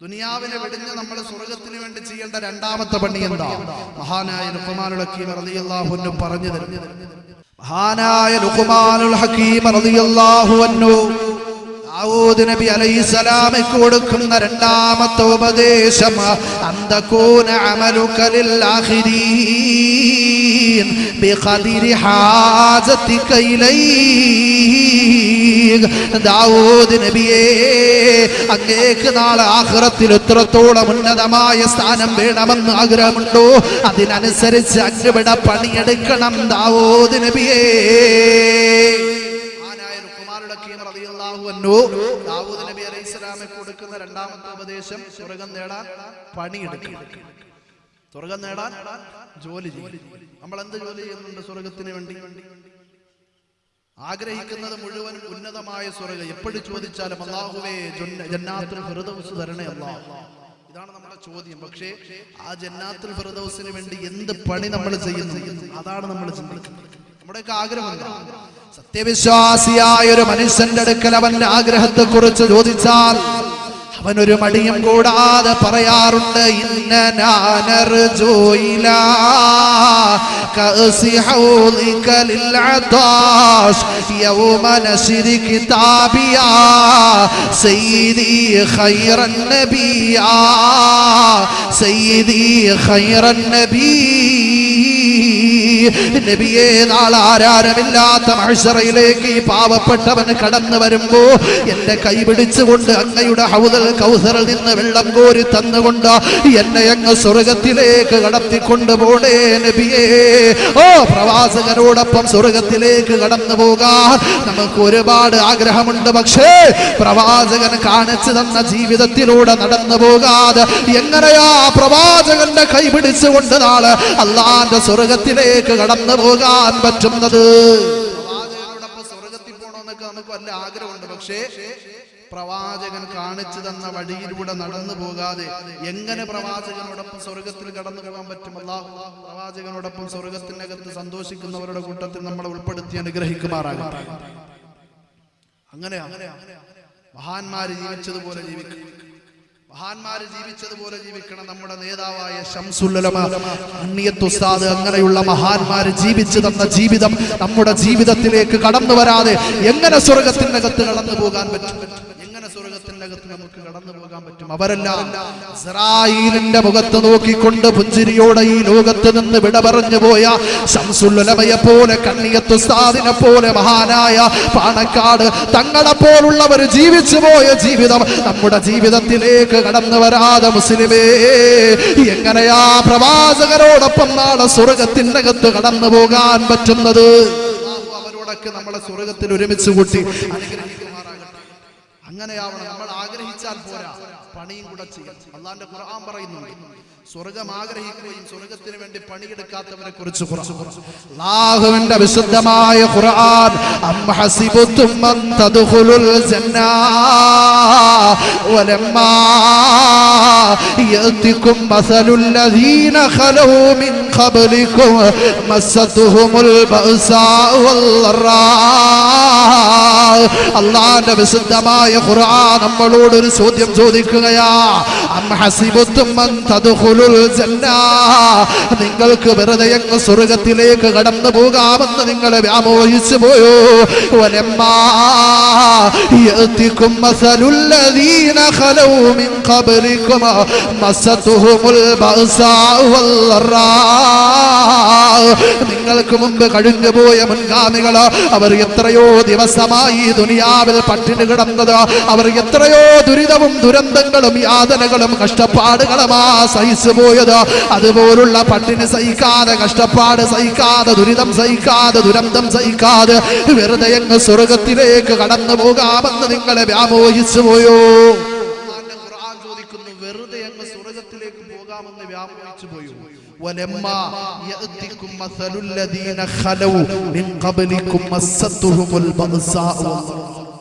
ദുനിയാവിനെ വെടിഞ്ഞ് നമ്മൾ സ്വർഗത്തിന് വേണ്ടി ചെയ്യേണ്ട രണ്ടാമത്തെ പണി എന്താ? മഹാനായ ലുഖ്മാനുൽ ഹകീം റളിയല്ലാഹു അൻഹു പറഞ്ഞു തരുന്നു. മഹാനായ ലുഖ്മാനുൽ ഹകീം റളിയല്ലാഹു അൻഹു ദാവൂദ് നബി അലൈഹിസ്സലാമിന് കൊടുക്കുന്ന രണ്ടാമത്തെ ഉപദേശം അന്തകൂന അമലുക ലിൽ ആഖിരീൻ ബിഖദരി ഹാജതിക ഇലൈഹി. ദാവൂദ് നബിയേ, അങ്ങേക്ക് നാളെ ആഖിറത്തിൽ എത്രത്തോളം ഉന്നതമായ സ്ഥാനം വേണമെന്ന് ആഗ്രഹമുണ്ടോ അതിനനുസരിച്ച് അങ്ങയുടെ പണിയെടുക്കണം ദാവൂദ് നബിയേ. ദാവൂദ് നബി അലൈഹിസ്സലാമിന് കൊടുക്കുന്ന രണ്ടാമത്തെ ഉപദേശം സ്വർഗം നേടാൻ പണിയെടുക്കുക. സ്വർഗം നേടാൻ ജോലി ചെയ്യും. നമ്മൾ എന്ത് ജോലി ചെയ്യുന്നുണ്ട് സ്വർഗത്തിന് വേണ്ടി? ആഗ്രഹിക്കുന്നത് മുഴുവൻ ഉന്നതമായ സ്വർഗം. എപ്പോഴും ചോദിച്ചാലും അല്ലാഹുവേ ജന്നാത്തുൽ ഫിർദൗസ് തരണേ അല്ലാഹ്, ഇതാണ് നമ്മുടെ ചോദ്യം. പക്ഷേ ആ ജന്നാത്തുൽ ഫിർദൗസിന് വേണ്ടി എന്ത് പണി നമ്മൾ ചെയ്യുന്നു അതാണ് നമ്മൾ ചിന്തിക്കുന്നത്. നമ്മുടെയൊക്കെ ആഗ്രഹം സത്യവിശ്വാസിയായ ഒരു മനുഷ്യന്റെ അടുക്കൽ അവന്റെ ആഗ്രഹത്തെ കുറിച്ച് ചോദിച്ചാൽ അവനൊരു മടിയും കൂടാതെ പറയാറുണ്ട്, നബിയേ, നാളെ ആരാരമില്ലാത്ത മഹ്ശറയിലേക്ക് ഈ പാവപ്പെട്ടവന് കടന്നു വരുമ്പോ എന്റെ കൈ പിടിച്ചുകൊണ്ട് അങ്ങയുടെ ഹൗദൽ കൗസറിൽ നിന്ന് വെള്ളം കോരി തന്നുകൊണ്ട് എന്നെ അങ്ങ് സ്വർഗത്തിലേക്ക് കടത്തിക്കൊണ്ടു പോണേ നബിയേ. ഓ, പ്രവാചകനോടൊപ്പം സ്വർഗത്തിലേക്ക് കടന്നു പോകാൻ നമുക്ക് ഒരുപാട് ആഗ്രഹമുണ്ട്. പക്ഷേ പ്രവാചകൻ കാണിച്ചു തന്ന ജീവിതത്തിലൂടെ നടന്നു പോകാതെ എങ്ങനെയാ പ്രവാചകന്റെ കൈ പിടിച്ചുകൊണ്ട് നാളെ അള്ളാന്റെ സ്വർഗത്തിലേക്ക് കടന്നു പോകാൻ പറ്റുന്നത്? പ്രവാചകനോടൊപ്പം സ്വർഗത്തിൽ പോകണമെന്നൊക്കെ നമുക്ക് വല്ല ആഗ്രഹമുണ്ട്. പക്ഷേ പ്രവാചകൻ കാണിച്ചു തന്ന വഴിയിലൂടെ നടന്നു പോകാതെ എങ്ങനെ പ്രവാചകനോടൊപ്പം സ്വർഗത്തിൽ കടന്നു പോകാൻ പറ്റും? അല്ലാഹു പ്രവാചകനോടൊപ്പം സ്വർഗത്തിനകത്ത് സന്തോഷിക്കുന്നവരുടെ കൂട്ടത്തിൽ നമ്മളെ ഉൾപ്പെടുത്തി അനുഗ്രഹിക്കുമാറാകട്ടെ. അങ്ങനെ മഹാന്മാര് ജീവിച്ചതുപോലെ ജീവിക്കണം. മഹാന്മാര് ജീവിച്ചതുപോലെ ജീവിക്കണം. നമ്മുടെ നേതാവായ ശംസുൽ ഉലമ അണ്ണിയത്ത് ഉസ്താദ് അങ്ങനെയുള്ള മഹാന്മാര് ജീവിച്ചു തന്ന ജീവിതം നമ്മുടെ ജീവിതത്തിലേക്ക് കടന്നു വരാതെ എങ്ങനെ സ്വർഗത്തിനകത്ത് കടന്നു പോകാൻ പറ്റും? എങ്ങനെ സ്വർഗത്തിനകത്ത് നമുക്ക് കടന്നു പോകാൻ പറ്റും? അവരെല്ലാം ഇസ്രായേലിന്റെ മുഖത്ത് നോക്കിക്കൊണ്ട് പുഞ്ചിരിയോടെ ഈ ലോകത്ത് നിന്ന് വിട പറഞ്ഞു പോയ ശംസുൽ ഉലമയെ പോലെ, കണ്ണിയത്ത് ഉസ്താദിനെ പോലെ, മഹാനായ പാണക്കാട് തങ്ങളെ പോലുള്ളവർ ജീവിച്ചു പോയ ജീവിതം നമ്മുടെ ജീവിതത്തിലേക്ക് കടന്നു വരാതെ മുസ്ലിമേ എങ്ങനെയാ പ്രവാചകരോടൊപ്പം നാളെ സ്വർഗത്തിനകത്ത് കടന്നു പോകാൻ പറ്റുന്നത്? അവരോടൊക്കെ നമ്മളെ സ്വർഗത്തിൽ ഒരുമിച്ച് കൂട്ടി അനുഗ്രഹിക്കുമാറാകട്ടെ. അങ്ങനെയാവണം. നമ്മൾ ആഗ്രഹിച്ചാൽ പോരാ, പണിയും കൂടെ ചെയ്യണം. അല്ലാഹുവിന്റെ ഖുർആൻ പറയുന്നുണ്ട്, സ്വർഗം ആഗ്രഹിക്കുകയും സ്വർഗത്തിന് വേണ്ടി പണിയെടുക്കാത്തവരെ കുറിച്ച് അല്ലാഹുവിന്റെ വിശുദ്ധമായ ഖുർആൻ, അം ഹസിബതും അൻ തദ്ഖുലുൽ ജന്നാ വലമ്മാ യഅതികും മസലുൽ ലദീന ഖലൂ മിൻ ഖബ്ലികും മസ്സതുഹുമുൽ ബഅസാ വല്ലറാ. അല്ലാഹുവിന്റെ വിശുദ്ധമായ ഖുർആൻ നമ്മളോട് ഒരു ചോദ്യം ചോദിക്കുകയാ, അം ഹസിബതും അൻ തദ്ഖുലുൽ ജന്നാ, നിങ്ങൾക്ക് വെറുതെ അങ്ങ് സ്വർഗത്തിലേക്ക് കടന്നു പോകാമെന്ന് നിങ്ങൾ വ്യാമോഹിച്ചു പോയോ? വലമ്മാ യഅതികും മസലുൽ ലദീന ഖലൂ മിൻ ഖബ്ലികും മസ്സതുഹുമുൽ ബഅസാ വല്ലറാ. നിങ്ങൾക്ക് മുമ്പ് കഴിഞ്ഞു പോയ മുൻഗാമികൾ അവർ എത്രയോ ദിവസമായി ദുനിയാവിൽ പട്ടിണി കിടന്നത്, അവർ എത്രയോ ദുരിതവും ദുരന്തങ്ങളും യാതനകളും കഷ്ടപ്പാടുകളുമാ സഹിച്ചു പോയത്. അതുപോലുള്ള പട്ടിണി സഹിക്കാതെ, കഷ്ടപ്പാട് സഹിക്കാതെ, ദുരിതം സഹിക്കാതെ, ദുരന്തം സഹിക്കാതെ വെറുതെ അങ്ങ് സ്വർഗത്തിലേക്ക് കടന്നു പോകാമെന്ന് നിങ്ങളെ വ്യാമോഹിച്ചു പോയോ? ഖുർആൻ ചോദിക്കുന്നു, വെറുതെ അങ്ങ് സ്വർഗത്തിലേക്ക് പോകാമെന്ന് വ്യാമോഹിച്ചു പോയോ? വലമ്മാ യഅതികും മസലുൽ ലദീന ഖലൂ മിൻ ഖബ്ലികും മസ്സതുഹുമുൽ ബഅസാ.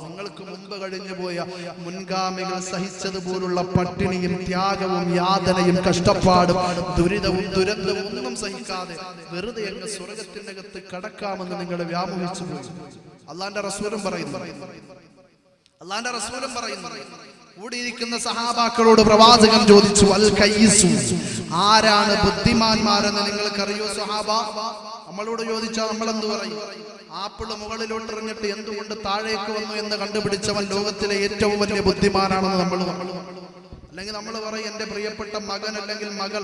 നിങ്ങൾക്ക് മുമ്പ് കഴിഞ്ഞു പോയ മുൻഗാമികൾ സഹിച്ചതുപോലുള്ള പട്ടിണിയും ത്യാഗവും യാതനയും കഷ്ടപ്പാടും ദുരിതവും ദുരന്തവും ഒന്നും സഹിക്കാതെ വെറുതെ അങ്ങ് സ്വർഗത്തിനകത്ത് കടക്കാമെന്ന് നിങ്ങൾ വ്യാമോഹിച്ചു പോയി. അല്ലാഹുവിന്റെ റസൂലും പറയുന്നു, കൂടിയിരിക്കുന്ന സഹാബാക്കളോട് പ്രവാചകൻ ചോദിച്ചു, അൽ കയ്യിസു, ആരാണ് ബുദ്ധിമാന്മാരെന്ന് നിങ്ങൾക്കറിയോ സഹാബ? നമ്മളോട് ചോദിച്ചാൽ നമ്മൾ എന്ത് പറയും? ആപ്പിള് മുകളിലോട്ടെറിഞ്ഞിട്ട് എന്തുകൊണ്ട് താഴേക്ക് വന്നു എന്ന് കണ്ടുപിടിച്ചവൻ ലോകത്തിലെ ഏറ്റവും വലിയ ബുദ്ധിമാനാണെന്ന് നമ്മൾ. അല്ലെങ്കിൽ നമ്മൾ പറയും, എന്റെ പ്രിയപ്പെട്ട മകൻ അല്ലെങ്കിൽ മകൾ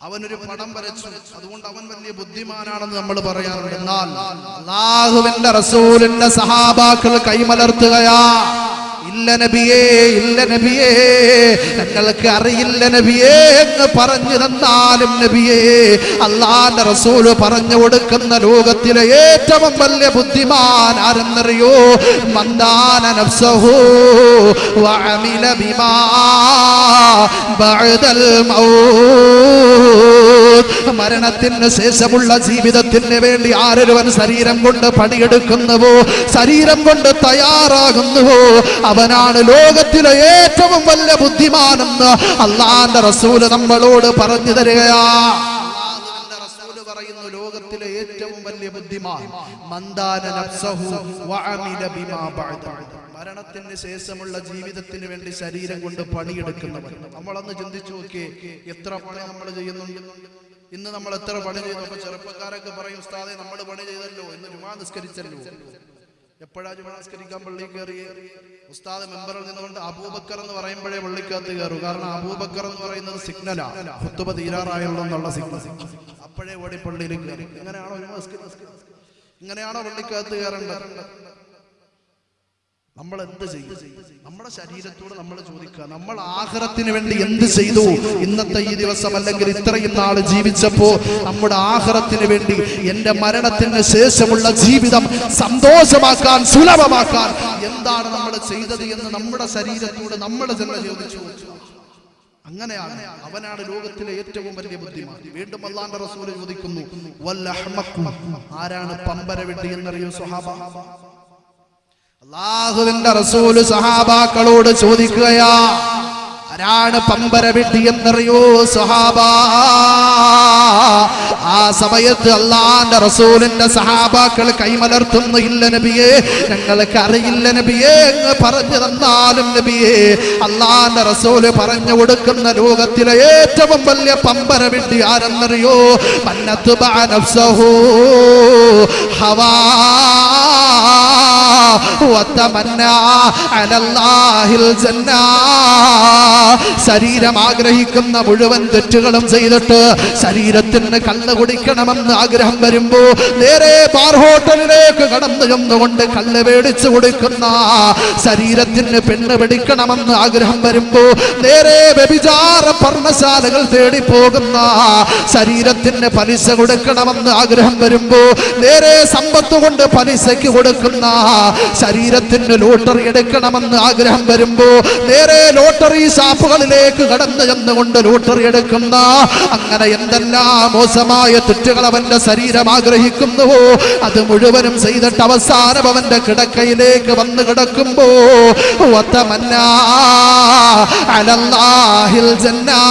അവനൊരു പടം വരച്ചു, അതുകൊണ്ട് അവൻ വലിയ ബുദ്ധിമാനാണെന്ന് നമ്മൾ പറയാറുണ്ട്. എന്നാൽ അല്ലാഹുവിന്റെ റസൂലിന്റെ സഹാബാക്കൾ കൈമലർത്തുകയാ, ഇല്ല നബിയേ, ഇല്ല നബിയേ, ഞങ്ങൾക്ക് അറിയില്ല നബിയേ എന്ന് പറഞ്ഞു തന്നാലും നബിയേ, അല്ലാഹുവിന്റെ റസൂൽ പറഞ്ഞു കൊടുക്കുന്ന ലോകത്തിലെ ഏറ്റവും വലിയ ബുദ്ധിമാൻ ആരെന്നറിയോ? മന്ദാന നഫ്സഹു വഅമില ബിമാ ബഅദൽ മൗത്ത്. മരണത്തിന് ശേഷമുള്ള ജീവിതത്തിന് വേണ്ടി ആരൊരുവൻ ശരീരം കൊണ്ട് പണിയെടുക്കുന്നുവോ, ശരീരം കൊണ്ട് തയ്യാറാകുന്നുവോ, അവനാണ് ലോകത്തിലെ ഏറ്റവും വലിയ ബുദ്ധിമാനെന്ന് അല്ലാഹുവിന്റെ റസൂല് നമ്മളോട് പറഞ്ഞു തരികയാ. അല്ലാഹുവിന്റെ റസൂല് പറയുന്നു, ലോകത്തിലെ ഏറ്റവും വലിയ ബുദ്ധിമാൻ മന്ദാന നഫ്സഹു വഅമില ബിമാ ബഅദ. മരണത്തിന് ശേഷമുള്ള ജീവിതത്തിന് വേണ്ടി ശരീരം കൊണ്ട് പണിയെടുക്കുന്നവൻ. നമ്മളൊന്ന് ചിന്തിച്ചു നോക്കിയേ, എത്ര പണി നമ്മൾ ചെയ്യുന്നുണ്ട്. ഇന്ന് നമ്മൾ എത്ര പണി ചെയ്തു? അപ്പൊ ചെറുപ്പക്കാരൊക്കെ പറയും, ഉസ്താദേ നമ്മൾ പണി ചെയ്തല്ലോ, ഇന്ന് ജുമാ നിസ്കരിച്ചല്ലോ. എപ്പോഴാ ജുമാ നിസ്കരിക്കാൻ പള്ളി കയറി? ഉസ്താദ് മെമ്പറിൽ നിന്നുകൊണ്ട് അബൂബക്കർ എന്ന് പറയുമ്പോഴേ പള്ളിക്കകത്ത് കയറും. കാരണം അബൂബക്കർ എന്ന് പറയുന്നത് സിഗ്നലാ, ഖുത്ബ തീരാറായുള്ളൂ എന്നുള്ള സിഗ്നൽ. അപ്പോഴേ ഓടി പള്ളിയിൽ കയറി. ഇങ്ങനെയാണോ ഇങ്ങനെയാണോ പള്ളിക്കകത്ത് കയറേണ്ടത്? നമ്മൾ എന്ത് ചെയ്യും? നമ്മുടെ ശരീരത്തോട് നമ്മൾ ചോദിക്കുക, നമ്മൾ ആഖിറത്തിന് വേണ്ടി എന്ത് ചെയ്തു ഇന്നത്തെ ഈ ദിവസം, അല്ലെങ്കിൽ ഇത്രയും നാൾ ജീവിച്ചപ്പോ നമ്മുടെ ആഖിറത്തിന് വേണ്ടി, എന്റെ മരണത്തിന് ശേഷമുള്ള ജീവിതം സന്തോഷമാക്കാൻ, സുലഭമാക്കാൻ എന്താണ് നമ്മൾ ചെയ്തത് എന്ന് നമ്മുടെ ശരീരത്തോട് നമ്മൾ തന്നെ ചോദിച്ചു. അങ്ങനെയാണ്, അവനാണ് ലോകത്തിലെ ഏറ്റവും വലിയ ബുദ്ധിമാൻ. വീണ്ടും അല്ലാഹുവിന്റെ റസൂൽ ചോദിക്കുന്നു, വൽ അഹ്മഖു, ആരാണ് പമ്പര വിഡ്ഢി എന്നറിയോ സ്വഹാബ? അല്ലാഹുവിന്റെ റസൂൽ സഹാബാക്കളോട് ചോദിക്കുകയാ, ആരാണ് പമ്പര വിഡ്ഢി എന്നറിയോ സ്വഹാബ? ആ സമയത്ത് അല്ലാഹുവിന്റെ റസൂലിന്റെ സഹാബാക്കൾ കൈമലർത്തുന്നു, ഇല്ല നബിയേ, ഞങ്ങൾക്ക് അറിയില്ല നബിയേ എന്ന് പറഞ്ഞു തന്നാലും നബിയേ, അല്ലാഹുവിന്റെ റസൂല് പറഞ്ഞു കൊടുക്കുന്ന ലോകത്തിലെ ഏറ്റവും വലിയ പമ്പര വിഡ്ഢി ആരെന്നറിയോ? മന്നത്ബഅ നഫ്സഹു ഹവാ വതമന്നാ അലല്ലാഹിൽ ജന്നാ. ശരീരം ആഗ്രഹിക്കുന്ന മുഴുവൻ തെറ്റുകളും ചെയ്തിട്ട് ശരീരത്തിന് കള്ള് കുടിക്കണമെന്ന് ആഗ്രഹം വരുമ്പോ നേരെ ബാർ ഹോട്ടലിലേക്ക് കടന്നു ചെന്നുകൊണ്ട് കള്ള് മേടിച്ചു കൊടുക്കുന്ന, ശരീരത്തിന് പെണ്ണ് പിടിക്കണമെന്ന് ആഗ്രഹം വരുമ്പോ നേരെ വ്യഭിചാര പർണശാലകൾ തേടി പോകുന്ന, ശരീരത്തിന് പലിശ കൊടുക്കണമെന്ന് ആഗ്രഹം വരുമ്പോ നേരെ സമ്പത്ത് കൊണ്ട് പലിശയ്ക്ക് കൊടുക്കുന്ന, ശരീരത്തിന് ലോട്ടറി എടുക്കണമെന്ന് ആഗ്രഹം വരുമ്പോ നേരെ ലോട്ടറി ഷാപ്പുകളിലേക്ക് കടന്നു ചെന്നുകൊണ്ട് ലോട്ടറി എടുക്കുന്ന, അങ്ങനെ എന്തെല്ലാം മോശമായ തെറ്റുകൾ അവന്റെ ശരീരം ആഗ്രഹിക്കുന്നുവോ അത് മുഴുവനും ചെയ്തിട്ട് അവസാനം അവന്റെ കിടക്കയിലേക്ക് വന്ന് കിടക്കുമ്പോ വതമന്നാ അലല്ലാഹിൽ ജന്നാ,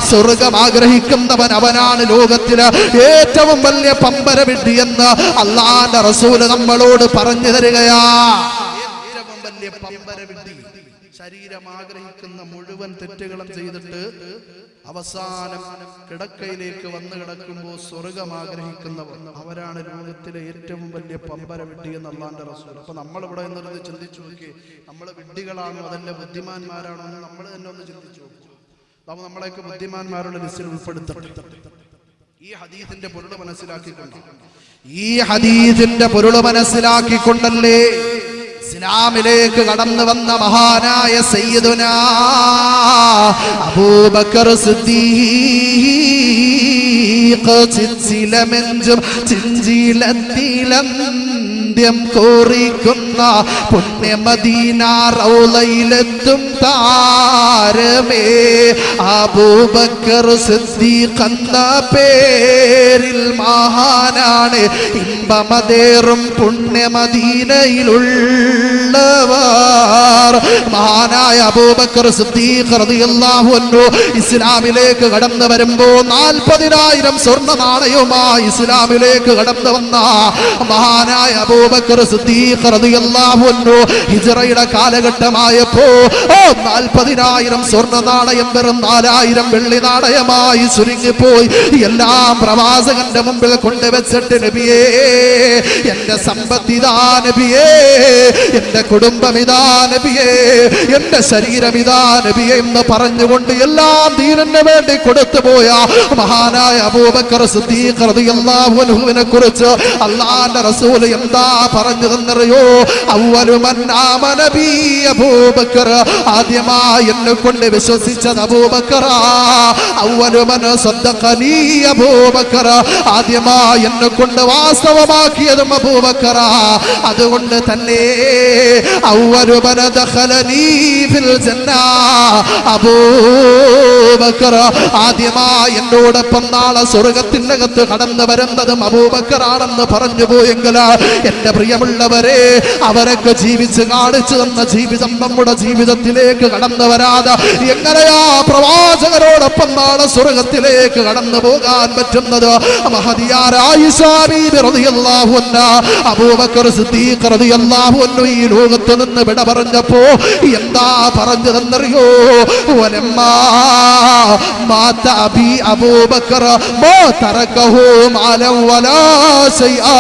സ്വർഗം ആഗ്രഹിക്കുന്നവൻ അവനാണ് ലോകത്തിലെ ഏറ്റവും വലിയ പമ്പര വിഡ്ഢി എന്ന് അല്ലാഹുവിന്റെ റസൂല് നമ്മളോട് പറഞ്ഞു തരികയാ. ഏറ്റവും വലിയ പമ്പര വിഡ്ഢി ശരീരം ആഗ്രഹിക്കുന്ന മുഴുവൻ തെറ്റുകളും ചെയ്തിട്ട് അവസാനം കിടക്കയിലേക്ക് വന്ന് കിടക്കുമ്പോൾ സ്വർഗം ആഗ്രഹിക്കുന്നവർ, അവരാണ് ലോകത്തിലെ ഏറ്റവും വലിയ പമ്പര വിഡ്ഢി എന്ന് അല്ലാഹുവിന്റെ റസൂൽ. അപ്പൊ നമ്മൾ ഇവിടെ നിന്നൊന്ന് ചിന്തിച്ചു നോക്കി, നമ്മൾ വിഡ്ഢികളാണോ അതല്ല ബുദ്ധിമാന്മാരാണോ എന്ന് നമ്മൾ തന്നെ ഒന്ന് ചിന്തിച്ചു നോക്കും. അപ്പൊ നമ്മളെയൊക്കെ ബുദ്ധിമാന്മാരുടെ ലിസ്റ്റിൽ ഉൾപ്പെടുത്തട്ടെ. ഈ ഹദീസിന്റെ പൊരുൾ മനസ്സിലാക്കിക്കൊണ്ടല്ലേ ഇസ്ലാമിലേക്ക് കടന്നു വന്ന മഹാനായ സയ്യിദുനാ അബൂബക്കർ സിദ്ദീഖ് ചിലമെഞ്ചും ചിഞ്ചിലത്തിലന്ത്യം കോറിക്കുന്ന പുണ്യമദീന റൗളയിലെത്തും താരമേ അബൂബക്കർ സിദ്ദീഖ് എന്ന പേരിൽ മഹാനാണ് ഇമ്പമതേറും പുണ്യമദീനയിലുള്ളവർ. മഹാനായ അബൂബക്കർ സിദ്ദീഖ് റളിയല്ലാഹു അൻഹു ഇസ്ലാമിലേക്ക് കടന്നു വരുമ്പോ 40,000 സ്വർണ്ണ നാണയവുമായി ഇസ്ലാമിലേക്ക് കടന്നു വന്ന മഹാനായ അബൂബക്കർ അബൂബക്കർ സിദ്ദീഖ് റളിയല്ലാഹു അൻഹു ഹിജ്റയുടെ കാലഘട്ടമായപ്പോ 40,000 സ്വർണ്ണ നാണയം വെറും 4,000 വെള്ളി നാണയമായി ചുരുങ്ങിപ്പോയി. എല്ലാം പ്രവാചകന്റെ മുമ്പിൽ കൊണ്ടുവച്ചിട്ട് നബിയേ എന്റെ സമ്പത്തിതാ നബിയേ, എന്റെ കുടുംബമിതാ നബിയേ, എന്റെ ശരീരമിതാ നബിയേ എന്ന് പറഞ്ഞുകൊണ്ട് എല്ലാം ദീനിന് വേണ്ടി കൊടുത്തുപോയ മഹാനായ അബൂബക്കർ സിദ്ദീഖ് റളിയല്ലാഹു അൻഹുവിനെ കുറിച്ച് അല്ലാഹുവിന്റെ റസൂൽ എന്താ പറഞ്ഞു തന്നറിയോ? അവ്വലു മൻ ആമന ബി അബൂബക്കർ, ആദ്യമായി എന്നെ കൊണ്ട് വിശ്വസിച്ചത് അബൂബക്കറാ. അവ്വലു മൻ സദ്ദഖനി അബൂബക്കർ, ആദ്യമായി എന്നെ കൊണ്ട് വാസ്തവമാക്കിയതും അബൂബക്കറാ. അതുകൊണ്ട് തന്നെ അവ്വലു മൻ ദഖലനി ഫിൽ ജന്ന അബൂബക്കർ, ആദ്യമായി എന്നോടൊപ്പം നാളെ സ്വർഗത്തിനകത്ത് കടന്നു വരുന്നതും അബൂബക്കറാണെന്ന് പറഞ്ഞു പോയെങ്കിൽ എന്റെ പ്രിയമുള്ളവരെ, അവരൊക്കെ ജീവിച്ച് കാണിച്ചു തന്ന ജീവിതം നമ്മുടെ ജീവിതത്തിലേക്ക് കടന്നു വരാതെ എങ്ങനെയാ പ്രവാചകരോടൊപ്പം നാളെ സ്വർഗത്തിലേക്ക് കടന്നു പോകാൻ പറ്റുന്നത്? മഹദിയായ ആയിഷ ബീബി റളിയല്ലാഹു അൻഹാ അബൂബക്കർ സിദ്ദീഖ് റളിയല്ലാഹു അൻഹു ഈ ലോകത്ത് നിന്ന് വിട പറഞ്ഞപ്പോ എന്താ പറഞ്ഞതെന്നറിയോ? വലമ്മാ മാത അബി അബൂബക്കർ മാ തറകഹു മാലൻ വലാ ശൈആ,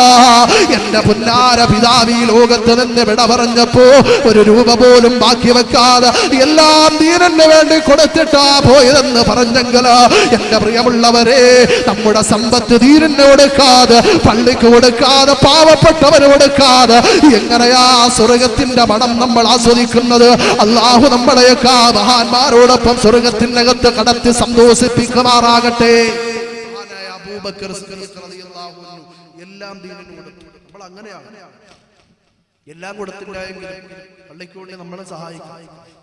എന്റെ പുന്നാര പിതാവ് ഈ ലോകത്ത് നിന്ന് വിട പറഞ്ഞപ്പോ ഒരു രൂപ പോലും ബാക്കി വെക്കാതെ എല്ലാം ദീനിന് വേണ്ടി കൊടുത്തിട്ടാ പോയതെന്ന് പറഞ്ഞെങ്കിൽ എന്റെ പ്രിയമുള്ളവരെ, നമ്മുടെ സമ്പത്ത് ദീനിന് കൊടുക്കാതെ, പള്ളിക്ക് കൊടുക്കാതെ, പാവപ്പെട്ടവന് കൊടുക്കാതെ എങ്ങനെയാ സ്വർഗത്തിന്റെ മണം നമ്മൾ ആസ്വദിക്കുന്നത്? അല്ലാഹു നമ്മളെയൊക്കെ മഹാന്മാരോടൊപ്പം സ്വർഗത്തിനകത്ത് കടത്തി സന്തോഷിപ്പിക്കുമാറാകട്ടെ. അബൂബക്കർ സിദ്ദീഖ് റളിയല്ലാഹു അൻഹു എല്ലാം ദീനിന് കൊടുത്തു. നമ്മൾ അങ്ങനെയാണ്. എല്ലാം കൊടുത്തിട്ടായെങ്കിൽ പള്ളിക്ക് വേണ്ടി നമ്മളെ സഹായിക്കും.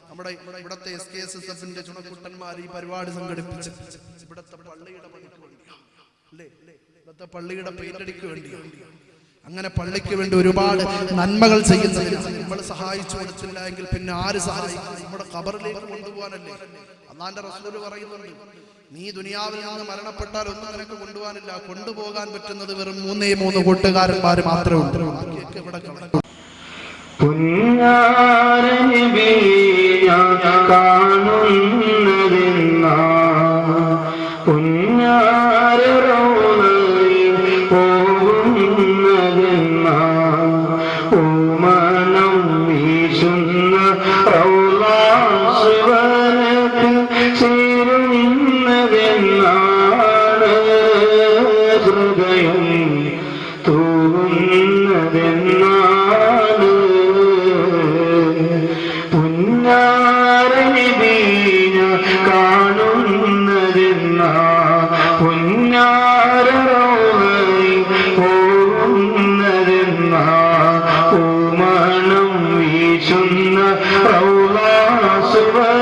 നമ്മുടെ ഇവിടത്തെ SKSSFന്റെ ചുണക്കുട്ടന്മാർ ഈ പരിപാടി സംഘടിപ്പിച്ച് ഇവിടത്തെ പള്ളിയുടെ പണിക്ക് വേണ്ടിയാണ് അല്ലേ? ഇവിടത്തെ പള്ളിയുടെ പെയിന്റടിക്ക് വേണ്ടിയാണ്. അങ്ങനെ പള്ളിക്ക് വേണ്ടി ഒരുപാട് നന്മകൾ ചെയ്യുന്നതിന് നമ്മൾ സഹായിച്ചു കൊടുത്തില്ല എങ്കിൽ പിന്നെ ആര് സഹായിക്കും? നമ്മുടെ ഖബറിലേക്ക് കൊണ്ടുപോകാനല്ലേ? അല്ലാഹുവിന്റെ റസൂൽ പറയുന്നുണ്ട്, നീ ദുനിയാവിൽ നിന്ന് മരണപ്പെട്ടാൽ ഒന്നും നിനക്ക് കൊണ്ടുപോകാനില്ല. കൊണ്ടുപോകാൻ പറ്റുന്നത് വെറും 3 കൂട്ടുകാരന്മാർ മാത്രമേ ഉള്ളൂ. ഇവിടെ കാണുന്നതെന്നാ പുഞ്ഞാരറോളയിൽ പോകുന്നതെന്നാ ഓമനം വീശുന്ന റൗളാസുവനത്തിൽ ചേരുന്നതെന്നാണ് ഹൃദയം തൂങ്ങുന്നതെന്നാണ് പുഞ്ഞാരനിബീന കാണുന്നതെന്നാ പുഞ്ഞാരറോളയിൽ പോകുന്നതെന്നാ ഓമനം വീശുന്ന റൗളാസുവനത്തിൽ